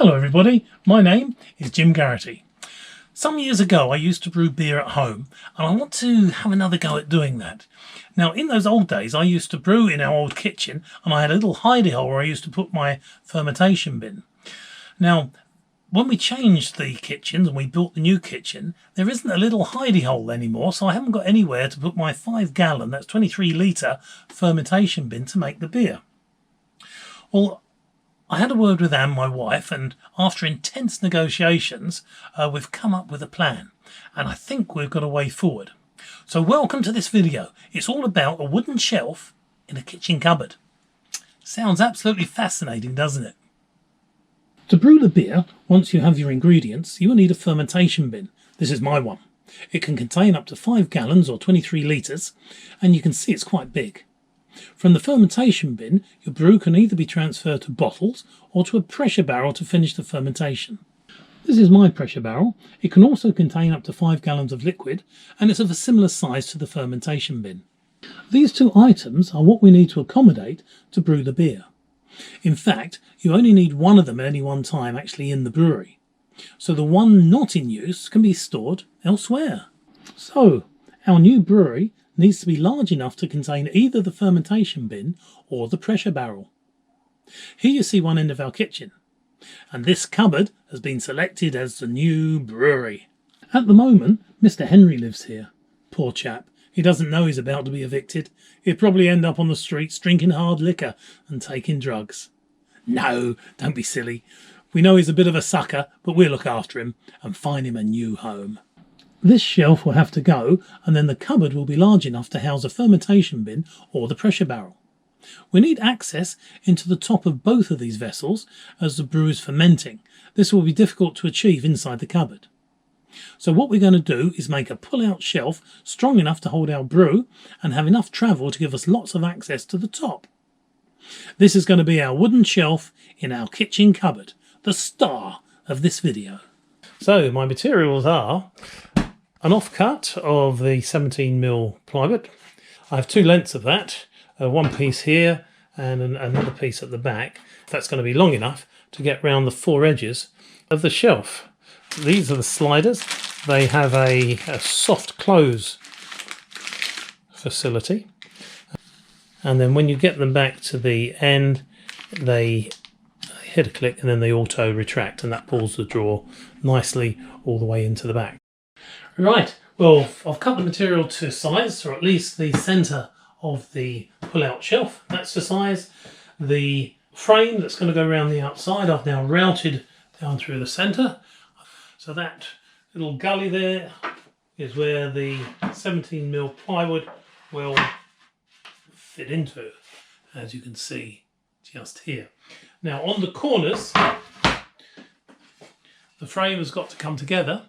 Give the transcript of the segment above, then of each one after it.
Hello everybody, my name is Jim Garrity. Some years ago I used to brew beer at home and I want to have another go at doing that. Now in those old days I used to brew in our old kitchen and I had a little hidey hole where I used to put my fermentation bin. Now when we changed the kitchens and we built the new kitchen, there isn't a little hidey hole anymore, so I haven't got anywhere to put my 5-gallon, that's 23 litre fermentation bin to make the beer. Well, I had a word with Anne, my wife, and after intense negotiations, we've come up with a plan, and I think we've got a way forward. So welcome to this video. It's all about a wooden shelf in a kitchen cupboard. Sounds absolutely fascinating, doesn't it? To brew the beer, once you have your ingredients, you will need a fermentation bin. This is my one. It can contain up to 5 gallons or 23 litres, and you can see it's quite big. From the fermentation bin, your brew can either be transferred to bottles or to a pressure barrel to finish the fermentation. This is my pressure barrel. It can also contain up to 5 gallons of liquid and it's of a similar size to the fermentation bin. These two items are what we need to accommodate to brew the beer. In fact, you only need one of them at any one time actually in the brewery. So the one not in use can be stored elsewhere. So, our new brewery needs to be large enough to contain either the fermentation bin or the pressure barrel. Here you see one end of our kitchen, and this cupboard has been selected as the new brewery. At the moment, Mr. Henry lives here. Poor chap, he doesn't know he's about to be evicted. He'll probably end up on the streets drinking hard liquor and taking drugs. No, don't be silly. We know he's a bit of a sucker, but we'll look after him and find him a new home. This shelf will have to go, and then the cupboard will be large enough to house a fermentation bin or the pressure barrel. We need access into the top of both of these vessels as the brew is fermenting. This will be difficult to achieve inside the cupboard. So what we're going to do is make a pull-out shelf strong enough to hold our brew and have enough travel to give us lots of access to the top. This is going to be our wooden shelf in our kitchen cupboard, the star of this video. So my materials are an offcut of the 17mm plywood. I have two lengths of that, one piece here and another piece at the back. That's going to be long enough to get round the four edges of the shelf. These are the sliders. They have a soft close facility. And then when you get them back to the end, they hit a click and then they auto retract, and that pulls the drawer nicely all the way into the back. Right, well, I've cut the material to size, or at least the centre of the pull-out shelf. That's the size. The frame that's going to go around the outside, I've now routed down through the centre. So that little gully there is where the 17mm plywood will fit into, as you can see just here. Now on the corners, the frame has got to come together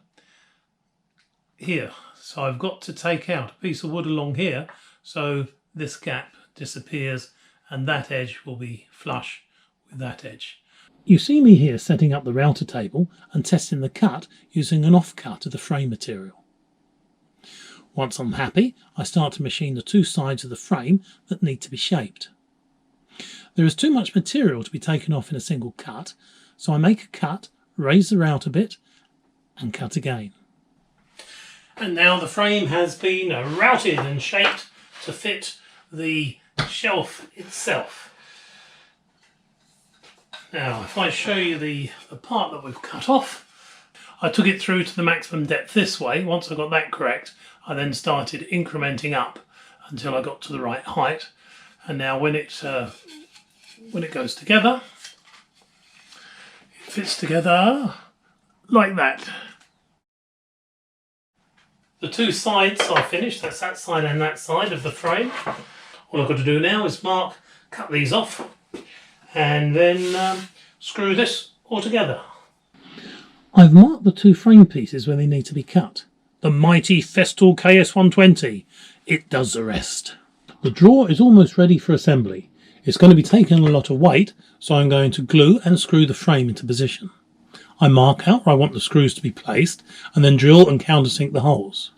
here, so I've got to take out a piece of wood along here so this gap disappears and that edge will be flush with that edge. You see me here setting up the router table and testing the cut using an offcut of the frame material. Once I'm happy, I start to machine the two sides of the frame that need to be shaped. There is too much material to be taken off in a single cut, so I make a cut, raise the router bit and cut again. And now the frame has been routed and shaped to fit the shelf itself. Now if I show you the part that we've cut off, I took it through to the maximum depth this way. Once I got that correct, I then started incrementing up until I got to the right height. And now when it goes together, it fits together like that. The two sides are finished, that's that side and that side of the frame. All I've got to do now is cut these off and then screw this all together. I've marked the two frame pieces where they need to be cut. The mighty Festool KS120, it does the rest. The drawer is almost ready for assembly. It's going to be taking a lot of weight, so I'm going to glue and screw the frame into position. I mark out where I want the screws to be placed and then drill and countersink the holes.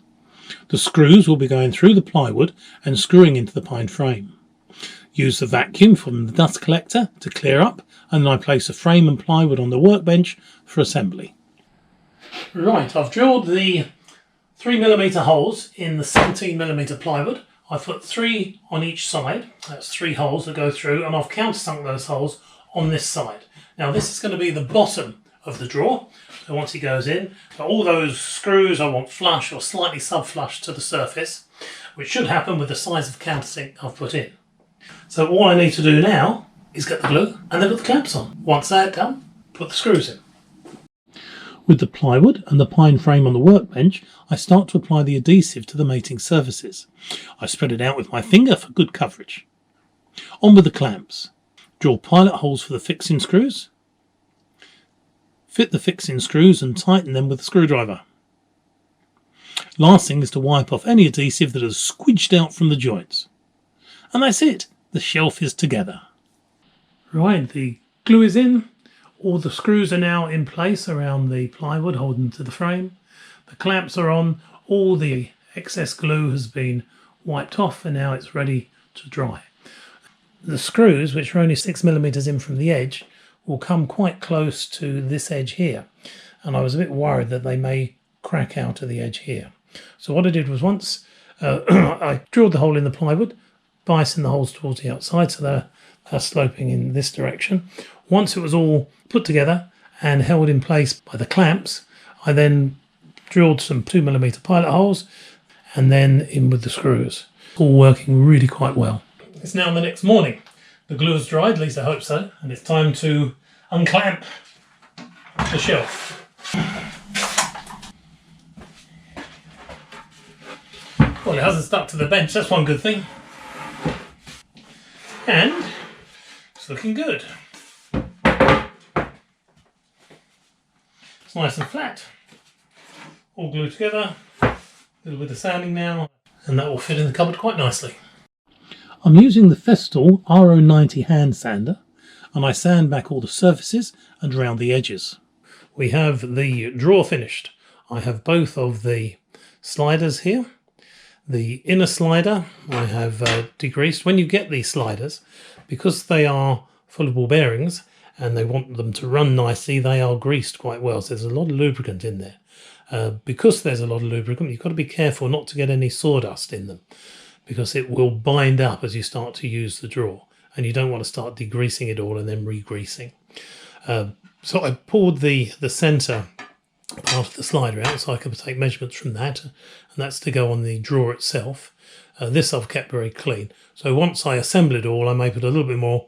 The screws will be going through the plywood and screwing into the pine frame. Use the vacuum from the dust collector to clear up, and then I place a frame and plywood on the workbench for assembly. Right, I've drilled the 3mm holes in the 17mm plywood. I've put 3 on each side. That's 3 holes that go through, and I've countersunk those holes on this side. Now this is going to be the bottom of the drawer. So once it goes in, all those screws I want flush or slightly sub-flush to the surface, which should happen with the size of countersink I've put in. So all I need to do now is get the glue and then put the clamps on. Once that's done, put the screws in. With the plywood and the pine frame on the workbench, I start to apply the adhesive to the mating surfaces. I spread it out with my finger for good coverage. On with the clamps. Drill pilot holes for the fixing screws. Fit the fixing screws and tighten them with a screwdriver. Last thing is to wipe off any adhesive that has squidged out from the joints. And that's it. The shelf is together. Right, the glue is in. All the screws are now in place around the plywood holding to the frame. The clamps are on. All the excess glue has been wiped off and now it's ready to dry. The screws, which are only 6mm in from the edge, will come quite close to this edge here. And I was a bit worried that they may crack out of the edge here. So what I did was once I drilled the hole in the plywood, biasing the holes towards the outside so they're sloping in this direction. Once it was all put together and held in place by the clamps, I then drilled some 2mm pilot holes and then in with the screws. All working really quite well. It's now the next morning. The glue has dried, at least I hope so, and it's time to unclamp the shelf. Well, it hasn't stuck to the bench, that's one good thing. And it's looking good. It's nice and flat. All glued together. A little bit of sanding now, and that will fit in the cupboard quite nicely. I'm using the Festool RO90 hand sander, and I sand back all the surfaces and round the edges. We have the drawer finished. I have both of the sliders here. The inner slider I have degreased. When you get these sliders, because they are full of ball bearings and they want them to run nicely, they are greased quite well. So there's a lot of lubricant in there. Because there's a lot of lubricant, you've got to be careful not to get any sawdust in them, because it will bind up as you start to use the drawer, and you don't want to start degreasing it all and then re-greasing. So I poured the centre part of the slider out so I could take measurements from that, and that's to go on the drawer itself. This I've kept very clean. So once I assemble it all, I may put a little bit more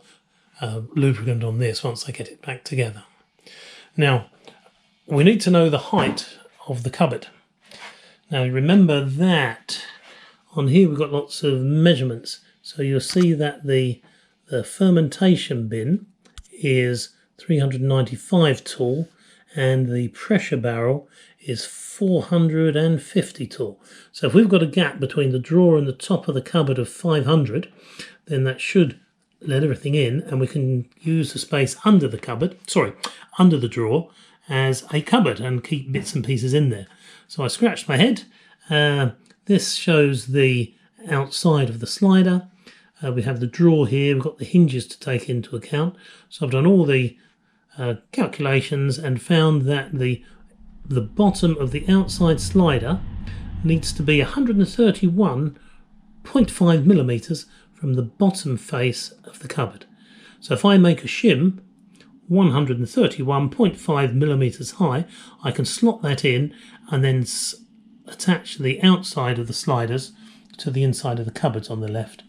lubricant on this once I get it back together. Now, we need to know the height of the cupboard. Now remember that on here we've got lots of measurements. So you'll see that the fermentation bin is 395 tall and the pressure barrel is 450 tall. So if we've got a gap between the drawer and the top of the cupboard of 500, then that should let everything in, and we can use the space under the cupboard, under the drawer as a cupboard and keep bits and pieces in there. So I scratched my head. This shows the outside of the slider. We have the drawer here. We've got the hinges to take into account. So I've done all the calculations and found that the bottom of the outside slider needs to be 131.5mm from the bottom face of the cupboard. So if I make a shim 131.5mm high, I can slot that in and then attach the outside of the sliders to the inside of the cupboards on the left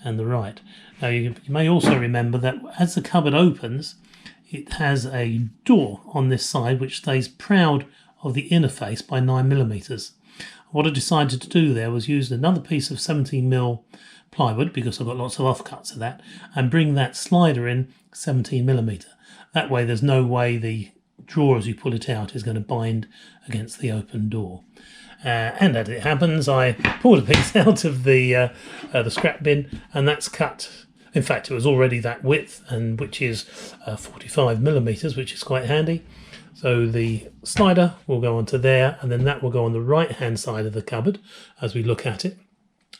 and the right. Now you may also remember that as the cupboard opens, it has a door on this side which stays proud of the inner face by 9mm. What I decided to do there was use another piece of 17mm plywood, because I've got lots of offcuts of that, and bring that slider in 17mm. That way there's no way the drawer as you pull it out is going to bind against the open door. And as it happens, I pulled a piece out of the scrap bin, and that's cut. In fact, it was already that width, and which is 45mm, which is quite handy. So the slider will go onto there, and then that will go on the right hand side of the cupboard as we look at it.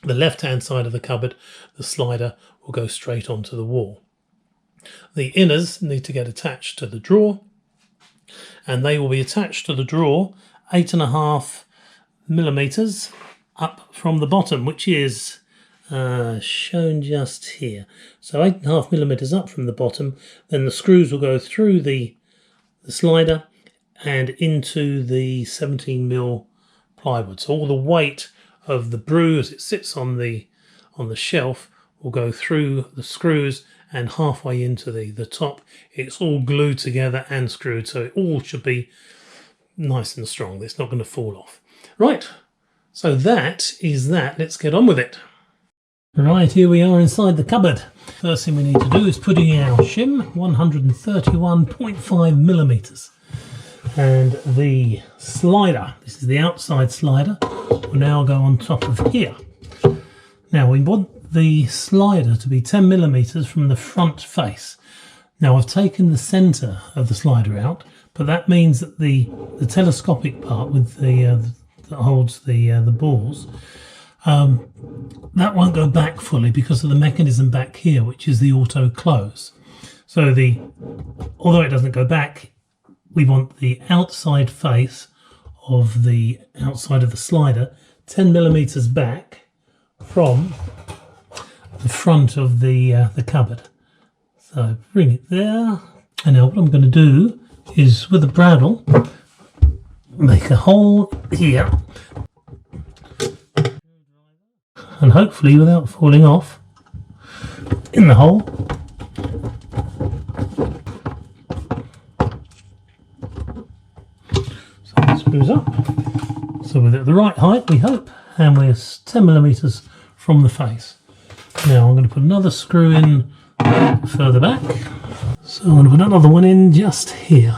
the left-hand side of the cupboard, the slider will go straight onto the wall. The inners need to get attached to the drawer, and they will be attached to the drawer 8.5mm up from the bottom, which is shown just here. So 8.5mm up from the bottom, then the screws will go through the slider and into the 17mm plywood. So all the weight of the brew as it sits on the shelf will go through the screws and halfway into the top. It's all glued together and screwed, so it all should be nice and strong. It's not going to fall off. Right, so that is that. Let's get on with it. Right, here we are inside the cupboard. First thing we need to do is put in our shim, 131.5mm. And the slider, this is the outside slider, will now go on top of here. Now we want the slider to be 10mm from the front face. Now I've taken the centre of the slider out, but that means that the telescopic part with that holds the balls, that won't go back fully because of the mechanism back here, which is the auto close. So although it doesn't go back, we want the outside face of the outside of the slider 10mm back from the front of the cupboard. So bring it there, and now what I'm going to do is with the bradawl make a hole here, and hopefully without falling off in the hole. So it screws up, so we're at the right height we hope, and we're 10mm from the face. Now I'm going to put another screw in further back. So I'm going to put another one in just here.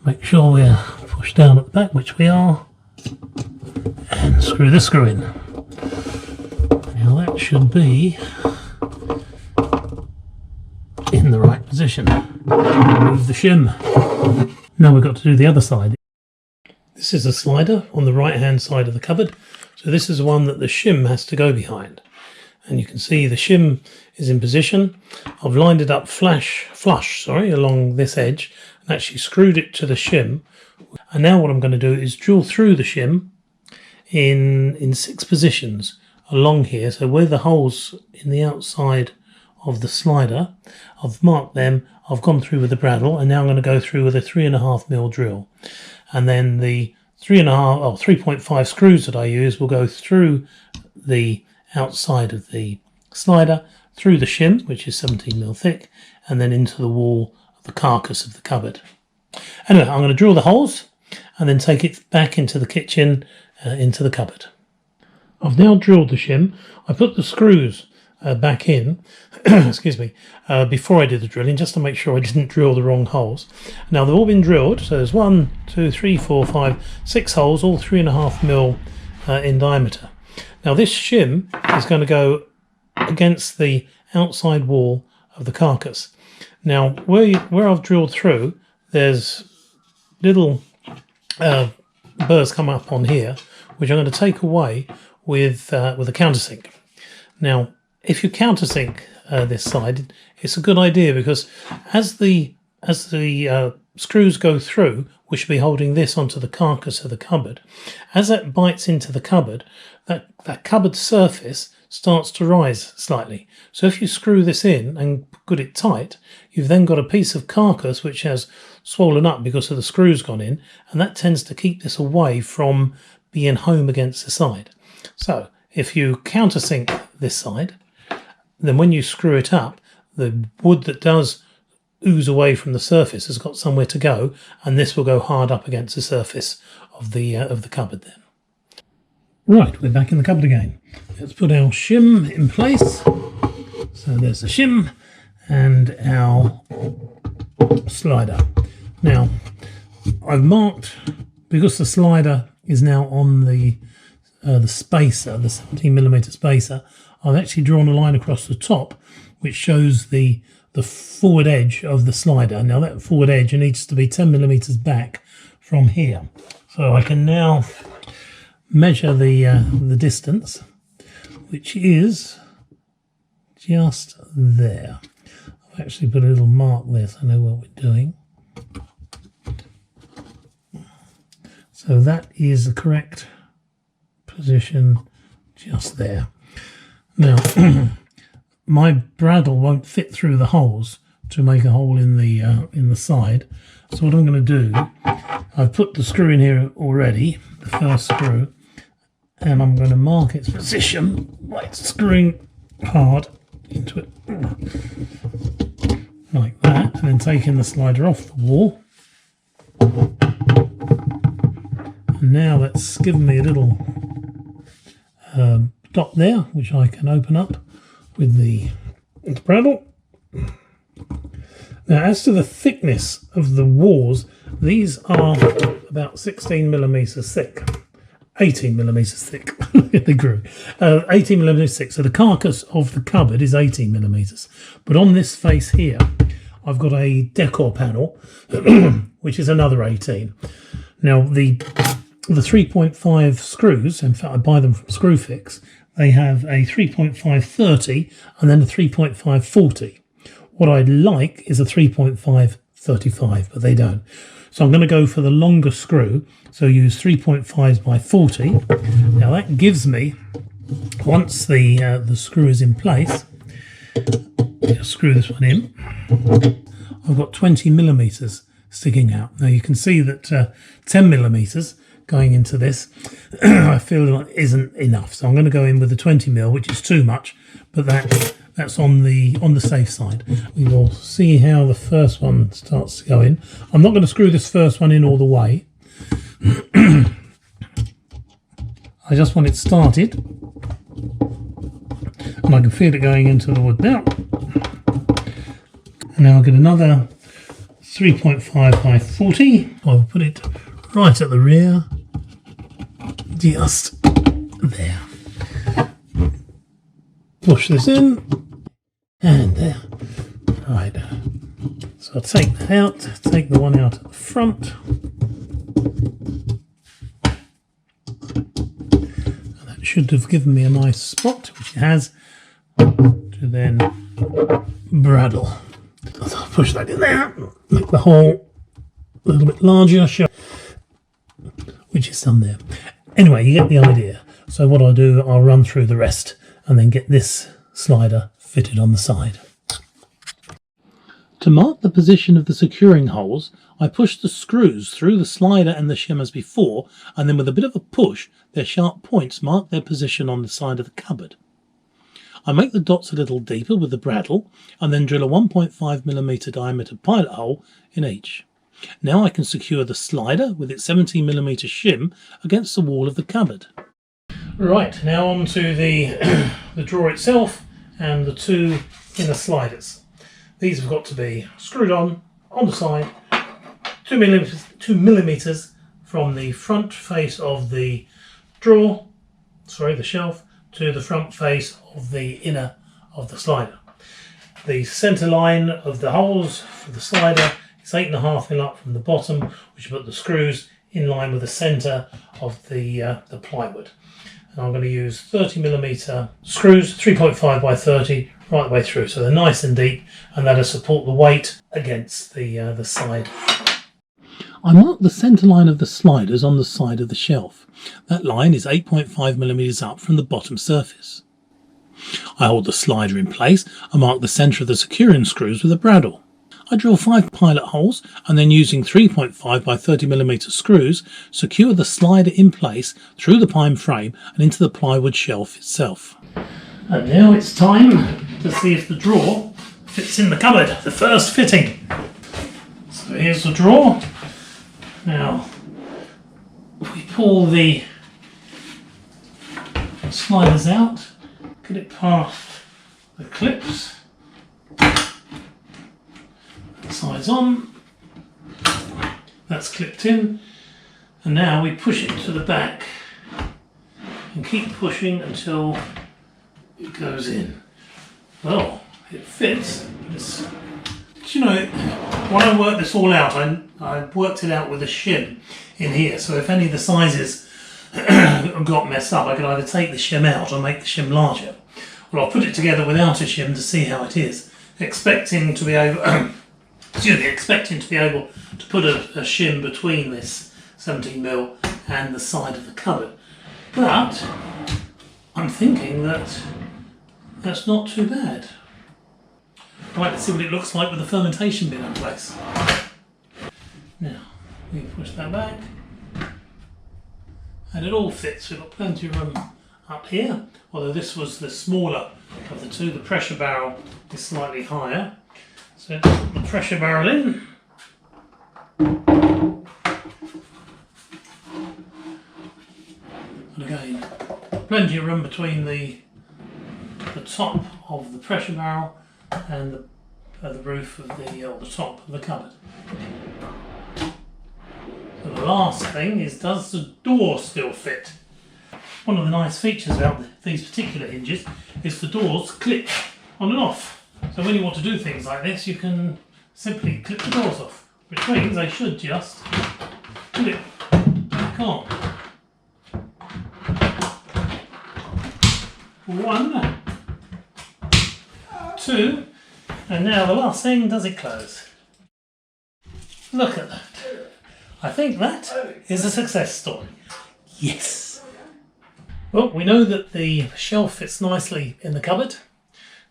Make sure we're pushed down at the back, which we are, and screw this screw in. Now that should be in the right position. Remove the shim. Now we've got to do the other side. This is a slider on the right hand side of the cupboard. So this is the one that the shim has to go behind. And you can see the shim is in position. I've lined it up flush along this edge and actually screwed it to the shim. And now what I'm going to do is drill through the shim in 6 positions along here. So where the holes in the outside of the slider, I've marked them, I've gone through with the bradawl, and now I'm going to go through with a 3.5mm drill. And then the 3.5 screws that I use will go through the outside of the slider, through the shim, which is 17mm thick, and then into the wall of the carcass of the cupboard. Anyway, I'm going to drill the holes and then take it back into the kitchen, into the cupboard. I've now drilled the shim. I put the screws back in, excuse me, before I did the drilling, just to make sure I didn't drill the wrong holes. Now they've all been drilled, so there's 1, 2, 3, 4, 5, 6 holes, all 3.5mm in diameter. Now this shim is going to go against the outside wall of the carcass. Now where I've drilled through, there's little burrs come up on here, which I'm going to take away with a countersink. Now if you countersink this side, it's a good idea, because as the screws go through, we should be holding this onto the carcass of the cupboard. As that bites into the cupboard, that cupboard surface starts to rise slightly. So if you screw this in and put it tight, you've then got a piece of carcass which has swollen up because of the screws gone in, and that tends to keep this away from being home against the side. So if you countersink this side, then when you screw it up, the wood that does ooze away from the surface has got somewhere to go, and this will go hard up against the surface of the cupboard then. Right, we're back in the cupboard again. Let's put our shim in place. So there's the shim and our slider. Now, I've marked, because the slider is now on the spacer, the 17mm spacer, I've actually drawn a line across the top which shows the forward edge of the slider. Now that forward edge needs to be 10mm back from here. So I can now measure the distance, which is just there. I've actually put a little mark there so I know what we're doing. So that is the correct position just there. Now, my bradawl won't fit through the holes to make a hole in the side. So what I'm going to do, I've put the screw in here already, the first screw, and I'm going to mark its position by screwing hard into it like that, and then taking the slider off the wall. And now that's given me a little dot there, which I can open up with the bradawl. Now, as to the thickness of the walls, these are about 16 millimeters thick. 18 millimeters thick. They grew. 18 millimeters thick. So the carcass of the cupboard is 18 millimeters. But on this face here, I've got a decor panel, which is another 18. Now, the 3.5 screws, in fact, I buy them from Screwfix, they have a 3.5 30 and then a 3.5 40. What I'd like is a 3.5 35, but they don't. So I'm going to go for the longer screw. So use 3.5s by 40. Now that gives me, once the screw is in place, just screw this one in. I've got 20 millimeters sticking out. Now you can see that 10 millimeters going into this, I feel like isn't enough. So I'm going to go in with the 20 mil, which is too much, but that's on the safe side. We will see how the first one starts to go in. I'm not going to screw this first one in all the way. I just want it started, and I can feel it going into the wood now. And now I'll get another 3.5 by 40. I'll put it right at the rear, just there. Push this in, and there. Right. So I'll take that out, take the one out at the front. And that should have given me a nice spot, which it has, to then bradawl. So I'll push that in there, make the hole a little bit larger, which is done there. Anyway, you get the idea. So what I'll do, I'll run through the rest and then get this slider fitted on the side. To mark the position of the securing holes, I push the screws through the slider and the shim as before, and then with a bit of a push, their sharp points mark their position on the side of the cupboard. I make the dots a little deeper with the bradawl, and then drill a 1.5mm diameter pilot hole in each. Now I can secure the slider with its 17mm shim against the wall of the cupboard. Right, now on to the drawer itself and the two inner sliders. These have got to be screwed on the side, 2 millimeters from the front face of the drawer, the shelf, to the front face of the inner of the slider. The centre line of the holes for the slider is 8.5mm up from the bottom, which put the screws in line with the centre of the plywood. And I'm going to use 30mm screws, 3.5 by 30, right the way through, so they're nice and deep, and that'll support the weight against the side. I mark the centre line of the sliders on the side of the shelf. That line is 8.5mm up from the bottom surface. I hold the slider in place and mark the centre of the securing screws with a bradawl. I drill 5 pilot holes and then using 3.5 by 30mm screws secure the slider in place through the pine frame and into the plywood shelf itself. And now it's time to see if the drawer fits in the cupboard, the first fitting. So here's the drawer. Now we pull the sliders out, get it past the clips. Sides on, that's clipped in, and now we push it to the back and keep pushing until it goes in. Well, it fits. You know, when I worked this all out, I worked it out with a shim in here, so if any of the sizes got messed up, I could either take the shim out or make the shim larger. Well, I'll put it together without a shim to see how it is, expecting to be able, expecting to be able to put a shim between this 17mm and the side of the cupboard. But I'm thinking that that's not too bad. Right, let's see what it looks like with the fermentation bin in place. Now, we push that back. And it all fits. We've got plenty of room up here, although this was the smaller of the two. The pressure barrel is slightly higher. So put the pressure barrel in. And again, plenty of room between the top of the pressure barrel and the roof of the top of the cupboard. So the last thing is, does the door still fit? One of the nice features about these particular hinges is the doors clip on and off. So when you want to do things like this, you can simply clip the doors off, which means they should just clip back on. One, two, and now the last thing, does it close? Look at that. I think that is a success story. Yes. Well, we know that the shelf fits nicely in the cupboard.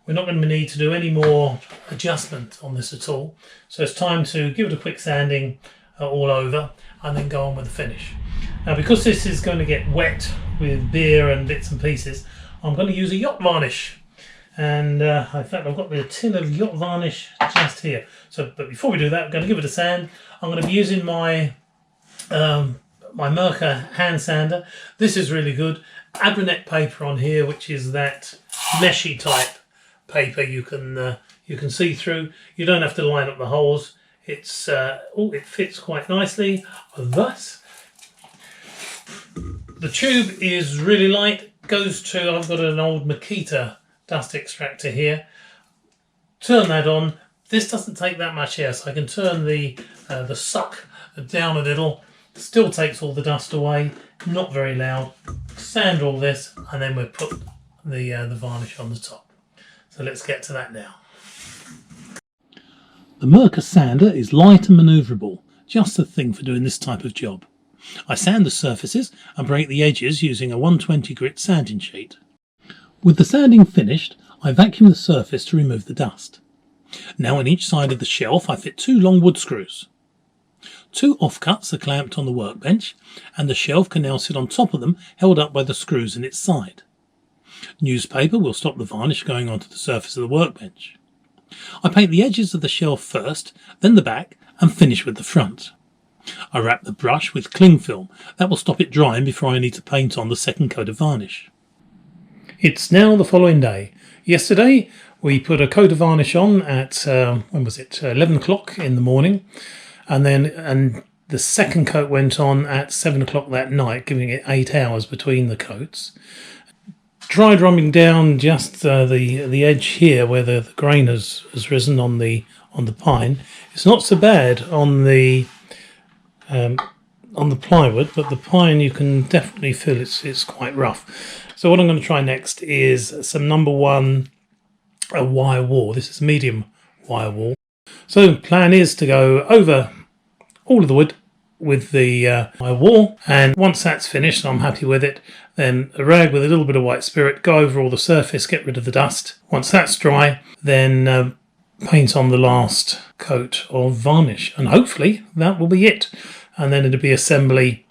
We're not going to need to do any more adjustment on this at all. So it's time to give it a quick sanding all over and then go on with the finish. Now, because this is going to get wet with beer and bits and pieces, I'm going to use a yacht varnish. And in fact, I've got the tin of yacht varnish just here. But before we do that, I'm going to give it a sand. I'm going to be using my my Merca hand sander. This is really good. Abranet paper on here, which is that meshy type paper you can see through. You don't have to line up the holes. It fits quite nicely. Thus, the tube is really light. Goes to, I've got an old Makita dust extractor here. Turn that on. This doesn't take that much air, so I can turn the suck down a little. Still takes all the dust away. Not very loud. Sand all this, and then we'll put the varnish on the top. So let's get to that now. The Merca sander is light and manoeuvrable, just the thing for doing this type of job. I sand the surfaces and break the edges using a 120 grit sanding sheet. With the sanding finished, I vacuum the surface to remove the dust. Now on each side of the shelf I fit 2 long wood screws. 2 offcuts are clamped on the workbench, and the shelf can now sit on top of them, held up by the screws in its side. Newspaper will stop the varnish going onto the surface of the workbench. I paint the edges of the shelf first, then the back, and finish with the front. I wrap the brush with cling film. That will stop it drying before I need to paint on the second coat of varnish. It's now the following day. Yesterday we put a coat of varnish on at, when was it, 11 o'clock in the morning, and the second coat went on at 7 o'clock that night, giving it 8 hours between the coats. Dry drumming down just the edge here where the grain has risen on the pine. It's not so bad on the plywood, but the pine you can definitely feel it's quite rough. So what I'm going to try next is some number 1 wire wall. This is medium wire wall. So the plan is to go over all of the wood with the wire wall, and once that's finished, I'm happy with it, then a rag with a little bit of white spirit, go over all the surface, get rid of the dust. Once that's dry, then paint on the last coat of varnish, and hopefully that will be it. And then it'll be assembly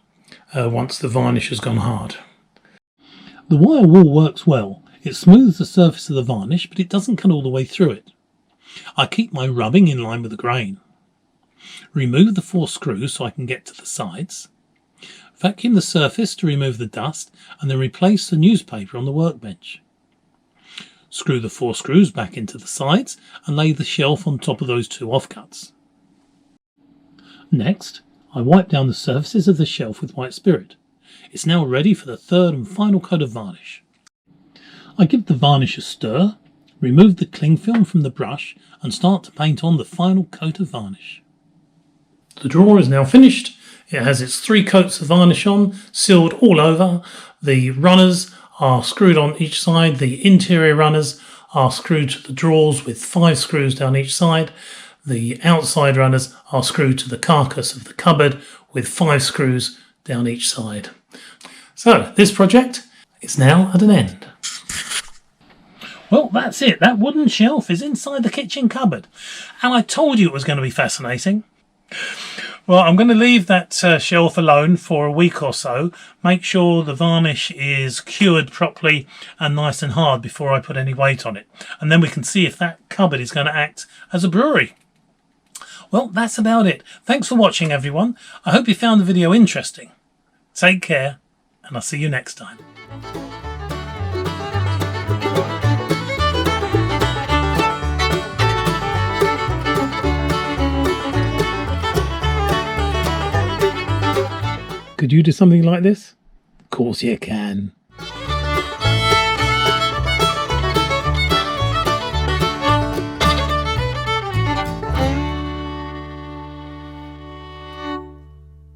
once the varnish has gone hard. The wire wool works well. It smooths the surface of the varnish, but it doesn't cut all the way through it. I keep my rubbing in line with the grain. Remove the 4 screws so I can get to the sides. Vacuum the surface to remove the dust, and then replace the newspaper on the workbench. Screw the 4 screws back into the sides and lay the shelf on top of those 2 offcuts. Next, I wipe down the surfaces of the shelf with white spirit. It's now ready for the 3rd and final coat of varnish. I give the varnish a stir, remove the cling film from the brush, and start to paint on the final coat of varnish. The drawer is now finished. It has its 3 coats of varnish on, sealed all over. The runners are screwed on each side. The interior runners are screwed to the drawers with 5 screws down each side. The outside runners are screwed to the carcass of the cupboard with 5 screws down each side. So this project is now at an end. Well, that's it. That wooden shelf is inside the kitchen cupboard. And I told you it was going to be fascinating. Well, I'm going to leave that shelf alone for a week or so. Make sure the varnish is cured properly and nice and hard before I put any weight on it. And then we can see if that cupboard is going to act as a brewery. Well, that's about it. Thanks for watching, everyone. I hope you found the video interesting. Take care, and I'll see you next time. Could you do something like this? Of course you can.